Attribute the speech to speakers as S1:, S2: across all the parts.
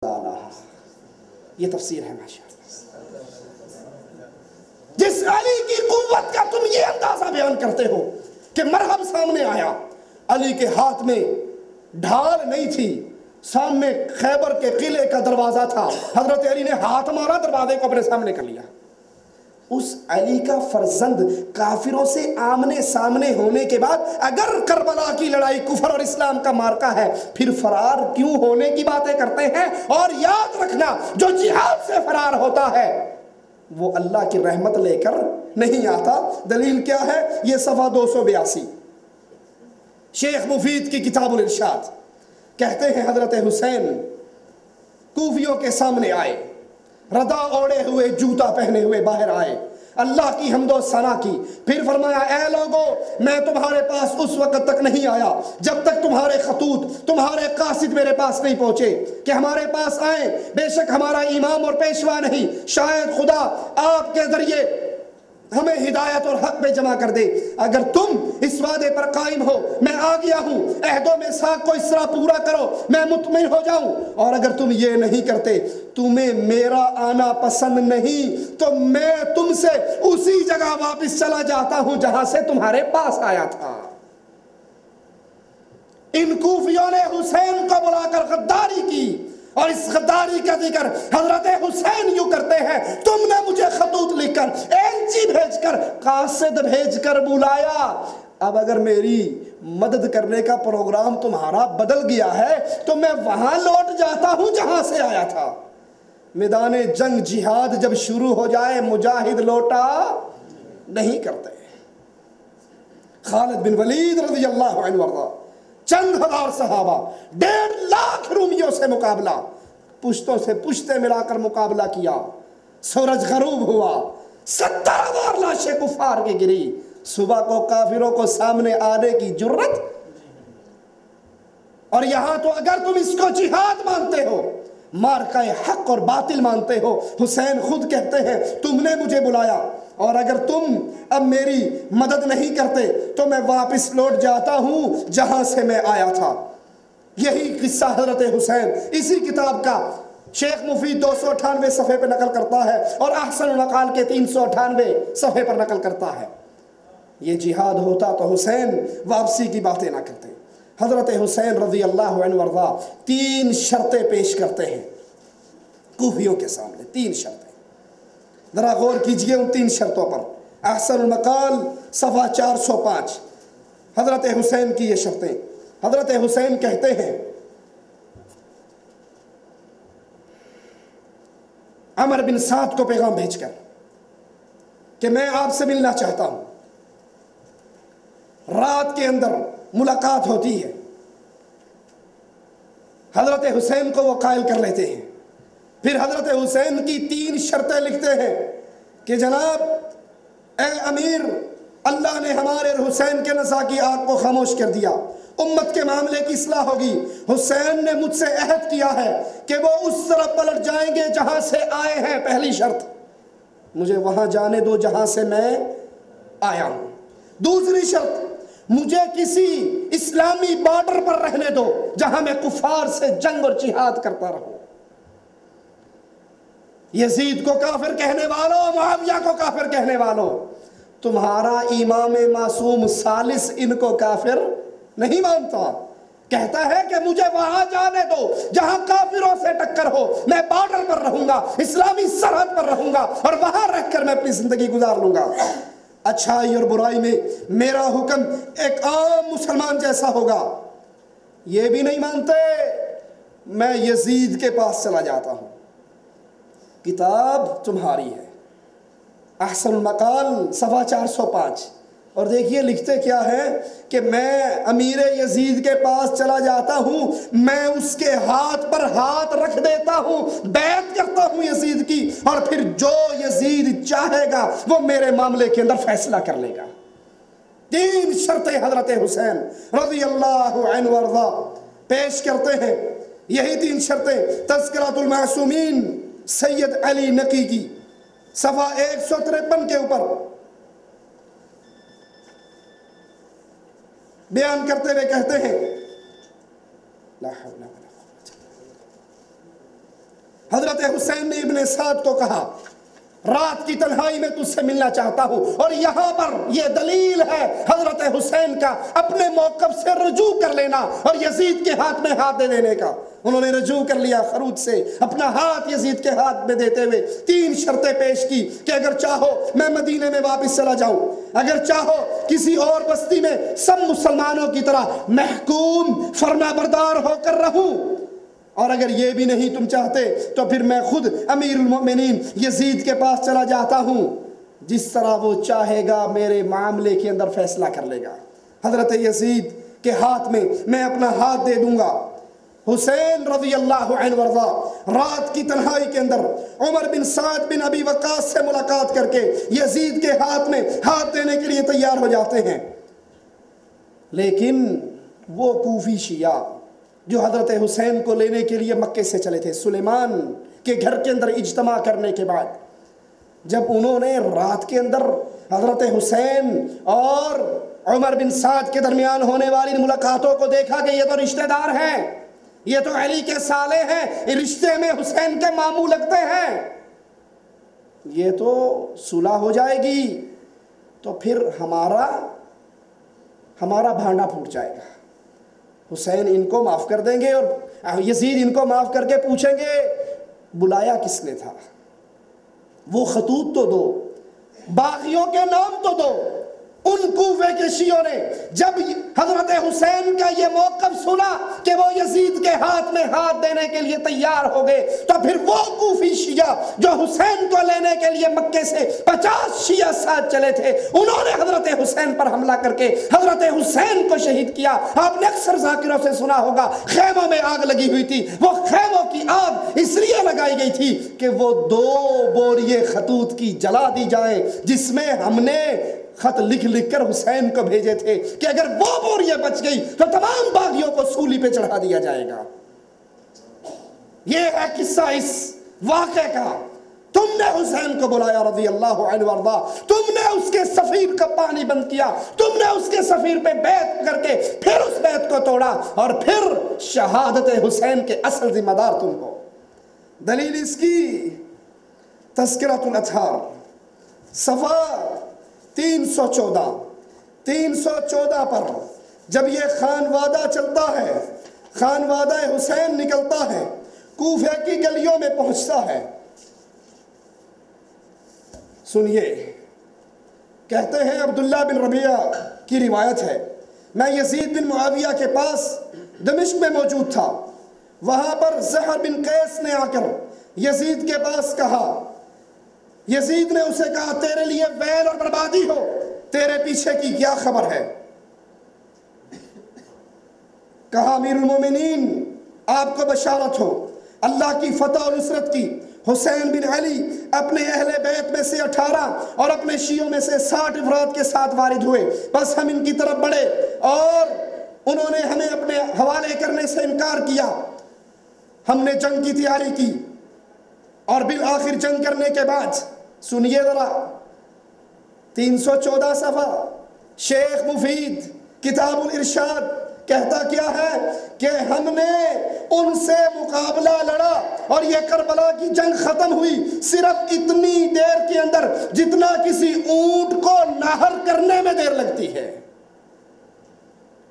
S1: یہ تفسیر ہے ماشاءاللہ۔ جس علی کی قوت کا تم یہ اندازہ بیان کرتے ہو کہ مرہم سامنے آیا، علی کے ہاتھ میں ڈھال نہیں تھی، سامنے خیبر کے قلعے کا دروازہ تھا، حضرت علی نے ہاتھ مارا، دروازے کو اپنے سامنے کر لیا۔ اس علی کا فرزند کافروں سے آمنے سامنے ہونے کے بعد اگر کربلا کی لڑائی کفر اور اسلام کا مارکا ہے، پھر فرار کیوں ہونے کی باتیں کرتے ہیں؟ اور یاد رکھنا، جو جہاد سے فرار ہوتا ہے وہ اللہ کی رحمت لے کر نہیں آتا۔ دلیل کیا ہے؟ یہ صفحہ 282، شیخ مفید کی کتاب الارشاد۔ کہتے ہیں حضرت حسین کوفیوں کے سامنے آئے، ردا اوڑے ہوئے، جوتا پہنے ہوئے باہر آئے، اللہ کی حمد و ثنا کی، پھر فرمایا اے لوگو، میں تمہارے پاس اس وقت تک نہیں آیا جب تک تمہارے خطوط، تمہارے قاصد میرے پاس نہیں پہنچے کہ ہمارے پاس آئیں۔ بے شک ہمارا امام اور پیشوا نہیں، شاید خدا آپ کے ذریعے ہمیں ہدایت اور حق میں جمع کر دے۔ اگر تم اس وعدے پر قائم ہو، میں آ گیا ہوں، عہد و میثاق کو اس طرح پورا کرو، میں مطمئن ہو جاؤں۔ اور اگر تم یہ نہیں کرتے، تمہیں میرا آنا پسند نہیں، تو میں تم سے اسی جگہ واپس چلا جاتا ہوں جہاں سے تمہارے پاس آیا تھا۔ ان کوفیوں نے حسین کو بلا کر غداری کی، اور اس غداری کا ذکر حضرت حسین یوں کرتے ہیں، تم نے مجھے خطوط لکھ کر، ایلچی بھیج کر، قاصد بھیج کر بلایا، اب اگر میری مدد کرنے کا پروگرام تمہارا بدل گیا ہے تو میں وہاں لوٹ جاتا ہوں جہاں سے آیا تھا۔ میدان جنگ جہاد جب شروع ہو جائے، مجاہد لوٹا نہیں کرتے۔ خالد بن ولید رضی اللہ عنہ وارضہ، چند ہزار صحابہ، 1.5 لاکھ رومیوں سے مقابلہ، پشتوں سے پشتے ملا کر مقابلہ کیا، سورج غروب ہوا، 70,000 لاشیں کفار کی گری، صبح کو کافروں کو سامنے آنے کی جرت۔ اور یہاں تو اگر تم اس کو جہاد مانتے ہو، مارکہ حق اور باطل مانتے ہو، حسین خود کہتے ہیں تم نے مجھے بلایا، اور اگر تم اب میری مدد نہیں کرتے تو میں واپس لوٹ جاتا ہوں جہاں سے میں آیا تھا۔ یہی قصہ حضرت حسین اسی کتاب کا شیخ مفید 298 صفحے پہ نقل کرتا ہے، اور احسن المقال کے 398 صفحے پر نقل کرتا ہے۔ یہ جہاد ہوتا تو حسین واپسی کی باتیں نہ کرتے۔ حضرت حسین رضی اللہ عنہ وارضہ 3 شرطیں پیش کرتے ہیں کوفیوں کے سامنے، 3 شرطیں۔ ذرا غور کیجئے ان 3 شرطوں پر۔ احسن المقال صفحہ 405، حضرت حسین کی یہ شرطیں۔ حضرت حسین کہتے ہیں عمر بن سعد کو پیغام بھیج کر کہ میں آپ سے ملنا چاہتا ہوں۔ رات کے اندر ملاقات ہوتی ہے، حضرت حسین کو وہ قائل کر لیتے ہیں۔ پھر حضرت حسین کی 3 شرطیں لکھتے ہیں کہ جناب اے امیر، اللہ نے ہمارے حسین کے نزاع کی آگ کو خاموش کر دیا، امت کے معاملے کی اصلاح ہوگی۔ حسین نے مجھ سے عہد کیا ہے کہ وہ اس طرف پلٹ جائیں گے جہاں سے آئے ہیں۔ پہلی شرط، مجھے وہاں جانے دو جہاں سے میں آیا ہوں۔ دوسری شرط، مجھے کسی اسلامی بارڈر پر رہنے دو جہاں میں کفار سے جنگ اور جہاد کرتا رہوں۔ یزید کو کافر کہنے والوں، معاویہ کو کافر کہنے والوں، تمہارا امام معصوم ثالث ان کو کافر نہیں مانتا، کہتا ہے کہ مجھے وہاں جانے دو جہاں کافروں سے ٹکر ہو، میں بارڈر پر رہوں گا، اسلامی سرحد پر رہوں گا، اور وہاں رہ کر میں اپنی زندگی گزار لوں گا۔ اچھائی اور برائی میں میرا حکم ایک عام مسلمان جیسا ہوگا۔ یہ بھی نہیں مانتے، میں یزید کے پاس چلا جاتا ہوں۔ کتاب تمہاری ہے، احسن المقال صفحہ 405۔ اور دیکھیے لکھتے کیا ہے کہ میں امیر یزید کے پاس چلا جاتا ہوں، میں اس کے ہاتھ پر ہاتھ رکھ دیتا ہوں، بیعت کرتا ہوں یزید کی، اور پھر جو یزید چاہے گا وہ میرے معاملے کے اندر فیصلہ کر لے گا۔ 3 شرطیں حضرت حسین رضی اللہ عنہ وارضہ پیش کرتے ہیں۔ یہی 3 شرطیں تذکرۃ المعصومین سید علی نقی کی صفحہ 153 کے اوپر بیان کرتے ہوئے کہتے ہیں لا حول ولا قوة حضرت حسین نے ابن سعد کو کہا رات کی تنہائی میں تجھ سے ملنا چاہتا ہوں، اور یہاں پر یہ دلیل ہے حضرت حسین کا اپنے موقف سے رجوع کر لینا اور یزید کے ہاتھ میں ہاتھ دے دینے کا۔ انہوں نے رجوع کر لیا خروج سے، اپنا ہاتھ یزید کے ہاتھ میں دیتے ہوئے 3 شرطیں پیش کی کہ اگر چاہو میں مدینے میں واپس چلا جاؤں، اگر چاہو کسی اور بستی میں سب مسلمانوں کی طرح محکوم فرما بردار ہو کر رہوں، اور اگر یہ بھی نہیں تم چاہتے تو پھر میں خود امیر المؤمنین یزید کے پاس چلا جاتا ہوں، جس طرح وہ چاہے گا میرے معاملے کے اندر فیصلہ کر لے گا۔ حضرت یزید کے ہاتھ میں اپنا ہاتھ دے دوں گا۔ حسین رضی اللہ عنہ وارضا رات کی تنہائی کے اندر عمر بن سعد بن ابی وقاص سے ملاقات کر کے یزید کے ہاتھ میں ہاتھ دینے کے لیے تیار ہو جاتے ہیں، لیکن وہ کوفی شیعہ جو حضرت حسین کو لینے کے لیے مکے سے چلے تھے، سلیمان کے گھر کے اندر اجتماع کرنے کے بعد جب انہوں نے رات کے اندر حضرت حسین اور عمر بن سعد کے درمیان ہونے والی ملاقاتوں کو دیکھا کہ یہ تو رشتہ دار ہیں، یہ تو علی کے سالے ہیں، رشتے میں حسین کے ماموں لگتے ہیں، یہ تو صلح ہو جائے گی تو پھر ہمارا بھانڈا پھوٹ جائے گا، حسین ان کو معاف کر دیں گے اور یزید ان کو معاف کر کے پوچھیں گے بلایا کس نے تھا، وہ خطوط تو دو، باغیوں کے نام تو دو۔ ان کوفے کے شیعوں نے جب حضرت حسین کا یہ موقف سنا کہ وہ یزید کے ہاتھ میں ہاتھ دینے کے لیے تیار ہو گئے، تو پھر وہ کوفی شیعہ جو حسین کو لینے کے لیے مکے سے 50 شیعہ ساتھ چلے تھے، انہوں نے حضرت حسین پر حملہ کر کے حضرت حسین کو شہید کیا۔ آپ نے اکثر ذاکروں سے سنا ہوگا خیموں میں آگ لگی ہوئی تھی، وہ خیموں کی آگ اس لیے لگائی گئی تھی کہ وہ 2 بوریے خطوط کی جلا دی جائے، جس میں ہم نے خط لکھ کر حسین کو بھیجے تھے کہ اگر وہ بوریاں بچ گئی تو تمام باغیوں کو سولی پہ چڑھا دیا جائے گا۔ یہ ہے قصہ اس واقعے کا۔ تم نے حسین کو بلایا رضی اللہ عنہ وارضا، تم نے اس کے سفیر کا پانی بند کیا، تم نے اس کے سفیر پہ بیعت کر کے پھر اس بیعت کو توڑا، اور پھر شہادت حسین کے اصل ذمہ دار تم ہو۔ دلیل اس کی تذکرۃ الاطہار صفحہ 314 پر جب یہ خانوادہ چلتا ہے، خانوادہ حسین نکلتا ہے، کوفہ کی گلیوں میں پہنچتا ہے، سنیے، کہتے ہیں عبداللہ بن ربیعہ کی روایت ہے، میں یزید بن معاویہ کے پاس دمشق میں موجود تھا، وہاں پر زہر بن قیس نے آ کر یزید کے پاس کہا، یزید نے اسے کہا تیرے لیے ویل اور بربادی ہو، تیرے پیچھے کی کیا خبر ہے؟ کہا امیر المومنین آپ کو بشارت ہو اللہ کی فتح اور نصرت کی، حسین بن علی اپنے اہل بیت میں سے 18 اور اپنے شیعوں میں سے 60 افراد کے ساتھ وارد ہوئے، بس ہم ان کی طرف بڑھے اور انہوں نے ہمیں اپنے حوالے کرنے سے انکار کیا، ہم نے جنگ کی تیاری کی، اور بالآخر جنگ کرنے کے بعد سنیے ذرا 314 صفحہ شیخ مفید کتاب الارشاد کہتا کیا ہے کہ ہم نے ان سے مقابلہ لڑا اور یہ کربلا کی جنگ ختم ہوئی صرف اتنی دیر کے اندر جتنا کسی اونٹ کو نہر کرنے میں دیر لگتی ہے۔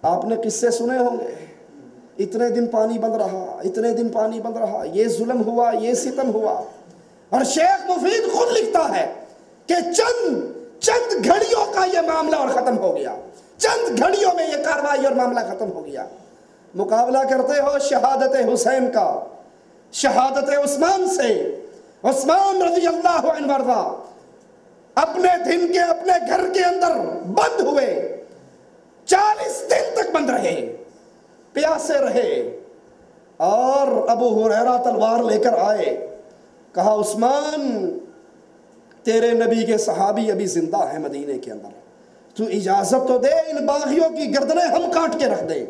S1: آپ نے قصے سنے ہوں گے، اتنے دن پانی بند رہا، اتنے دن پانی بند رہا، یہ ظلم ہوا، یہ ستم ہوا، اور شیخ مفید خود لکھتا ہے کہ چند گھڑیوں کا یہ معاملہ اور ختم ہو گیا، چند گھڑیوں میں یہ کاروائی اور معاملہ ختم ہو گیا۔ مقابلہ کرتے ہو شہادت حسین کا، شہادت عثمان سے، عثمان رضی اللہ عنہ وارضا اپنے دن کے اپنے گھر کے اندر بند ہوئے، 40 دن تک بند رہے، پیاسے رہے، اور ابو ہریرہ تلوار لے کر آئے، کہا عثمان تیرے نبی کے صحابی ابھی زندہ ہیں مدینے کے اندر، تو اجازت تو دے ان باغیوں کی گردنیں ہم کاٹ کے رکھ دیں۔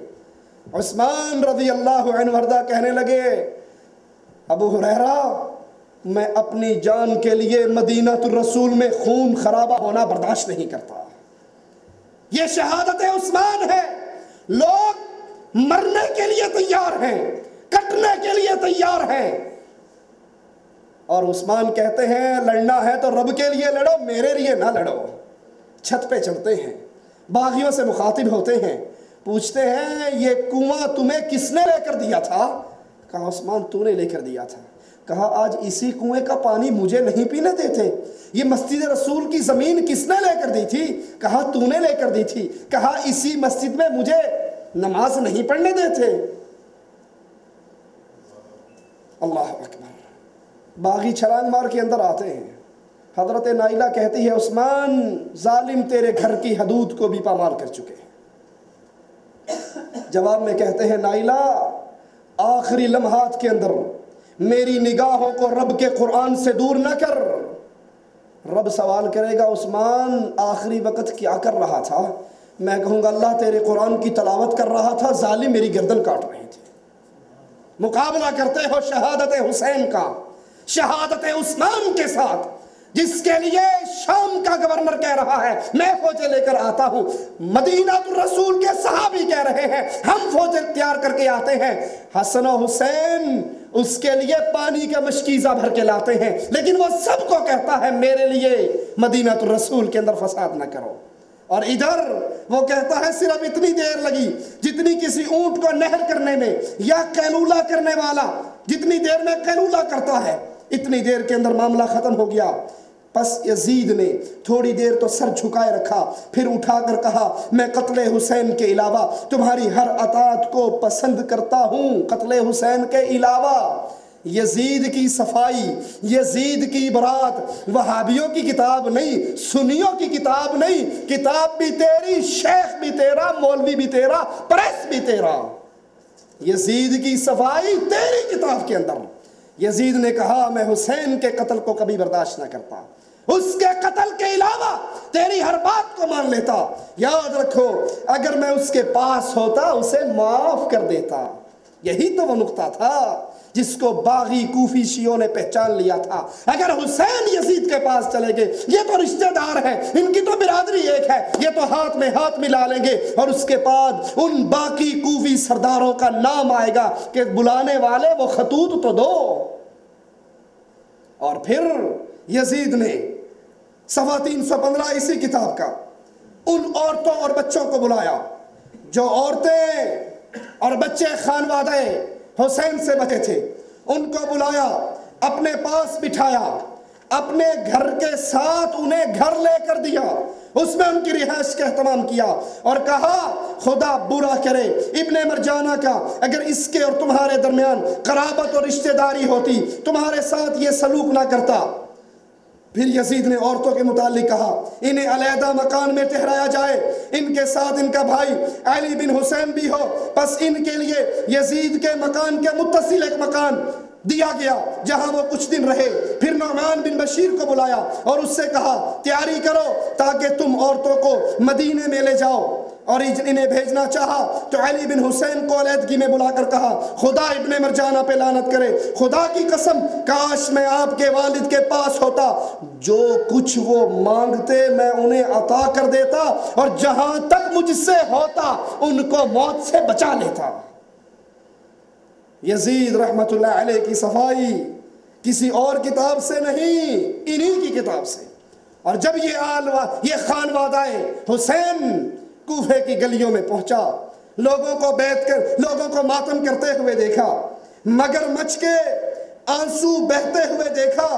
S1: عثمان رضی اللہ عنہ وارضا کہنے لگے ابو ہریرہ میں اپنی جان کے لیے مدینہ الرسول میں خون خرابہ ہونا برداشت نہیں کرتا، یہ شہادت عثمان ہے، لوگ مرنے کے لیے تیار ہیں، کٹنے کے لیے تیار ہیں، اور عثمان کہتے ہیں لڑنا ہے تو رب کے لیے لڑو، میرے لیے نہ لڑو۔ چھت پہ چڑھتے ہیں، باغیوں سے مخاطب ہوتے ہیں، پوچھتے ہیں یہ کنواں تمہیں کس نے لے کر دیا تھا؟ کہا عثمان تو نے لے کر دیا تھا۔ کہا آج اسی کنویں کا پانی مجھے نہیں پینے دیتے؟ یہ مسجد رسول کی زمین کس نے لے کر دی تھی؟ کہا تو نے لے کر دی تھی۔ کہا اسی مسجد میں مجھے نماز نہیں پڑھنے دیتے؟ اللہ اکبر۔ باغی چھلانگ مار کے اندر آتے ہیں، حضرت نائلہ کہتی ہے عثمان ظالم تیرے گھر کی حدود کو بھی پامال کر چکے ہیں۔ جواب میں کہتے ہیں نائلہ آخری لمحات کے اندر میری نگاہوں کو رب کے قرآن سے دور نہ کر۔ رب سوال کرے گا عثمان آخری وقت کیا کر رہا تھا؟ میں کہوں گا اللہ تیرے قرآن کی تلاوت کر رہا تھا، ظالم میری گردن کاٹ رہے تھے۔ مقابلہ کرتے ہو شہادت حسین کا شہادت عثمان کے ساتھ، جس کے لیے شام کا گورنر کہہ رہا ہے میں فوجیں لے کر آتا ہوں، مدینہ الرسول کے صحابی کہہ رہے ہیں ہم فوجیں تیار کر کے آتے ہیں، حسن و حسین اس کے لیے پانی کا مشکیزہ بھر کے لاتے ہیں، لیکن وہ سب کو کہتا ہے میرے لیے مدینہ الرسول کے اندر فساد نہ کرو۔ اور ادھر وہ کہتا ہے صرف اتنی دیر لگی جتنی کسی اونٹ کو نہر کرنے میں، یا قیلولہ کرنے والا جتنی دیر میں قیلولہ کرتا ہے اتنی دیر کے اندر معاملہ ختم ہو گیا۔ پس یزید نے تھوڑی دیر تو سر جھکائے رکھا، پھر اٹھا کر کہا میں قتل حسین کے علاوہ تمہاری ہر اطاعت کو پسند کرتا ہوں، قتل حسین کے علاوہ۔ یزید کی صفائی، یزید کی برات وہابیوں کی کتاب نہیں، سنیوں کی کتاب نہیں، کتاب بھی تیری، شیخ بھی تیرا، مولوی بھی تیرا، پریس بھی تیرا۔ یزید کی صفائی تیری کتاب کے اندر۔ یزید نے کہا میں حسین کے قتل کو کبھی برداشت نہ کرتا، اس کے قتل کے علاوہ تیری ہر بات کو مان لیتا، یاد رکھو اگر میں اس کے پاس ہوتا اسے معاف کر دیتا۔ یہی تو وہ نقطہ تھا جس کو باغی کوفی شیعوں نے پہچان لیا تھا۔ اگر حسین یزید کے پاس چلے گئے، یہ تو رشتہ دار ہیں، ان کی تو برادری ایک ہے، یہ تو ہاتھ میں ہاتھ ملا لیں گے، اور اس کے بعد ان باقی کوفی سرداروں کا نام آئے گا کہ بلانے والے وہ خطوط تو دو۔ اور پھر یزید نے صفحہ 315 اسی کتاب کا ان عورتوں اور بچوں کو بلایا جو عورتیں اور بچے خانوادہ حسین سے بچے تھے، ان کو بلایا، اپنے پاس بٹھایا، اپنے گھر کے ساتھ انہیں گھر لے کر دیا، اس میں ان کی رہائش کا اہتمام کیا، اور کہا خدا برا کرے ابن مرجانہ کا اگر اس کے اور تمہارے درمیان قرابت اور رشتہ داری ہوتی، تمہارے ساتھ یہ سلوک نہ کرتا۔ پھر یزید نے عورتوں کے متعلق کہا انہیں علیحدہ مکان میں ٹھہرایا جائے، ان کے ساتھ ان کا بھائی علی بن حسین بھی ہو، بس ان کے لیے یزید کے مکان کے متصل ایک مکان دیا گیا جہاں وہ کچھ دن رہے۔ پھر نعمان بن بشیر کو بلایا اور اس سے کہا تیاری کرو تاکہ تم عورتوں کو مدینے میں لے جاؤ، اور انہیں بھیجنا چاہا تو علی بن حسین کو علیحدگی میں بلا کر کہا خدا ابن مرجانہ پہ لعنت کرے، خدا کی قسم کاش میں آپ کے والد کے پاس ہوتا، جو کچھ وہ مانگتے میں انہیں عطا کر دیتا، اور جہاں تک مجھ سے ہوتا ان کو موت سے بچا لیتا۔ یزید رحمت اللہ علیہ کی صفائی کسی اور کتاب سے نہیں، انہی کی کتاب سے۔ اور جب یہ خانوادہ حسین کوفے کی گلیوں میں پہنچا، لوگوں کو بیٹھ کر لوگوں کو ماتم کرتے ہوئے دیکھا، مگر مچھ کے آنسو بہتے ہوئے دیکھا،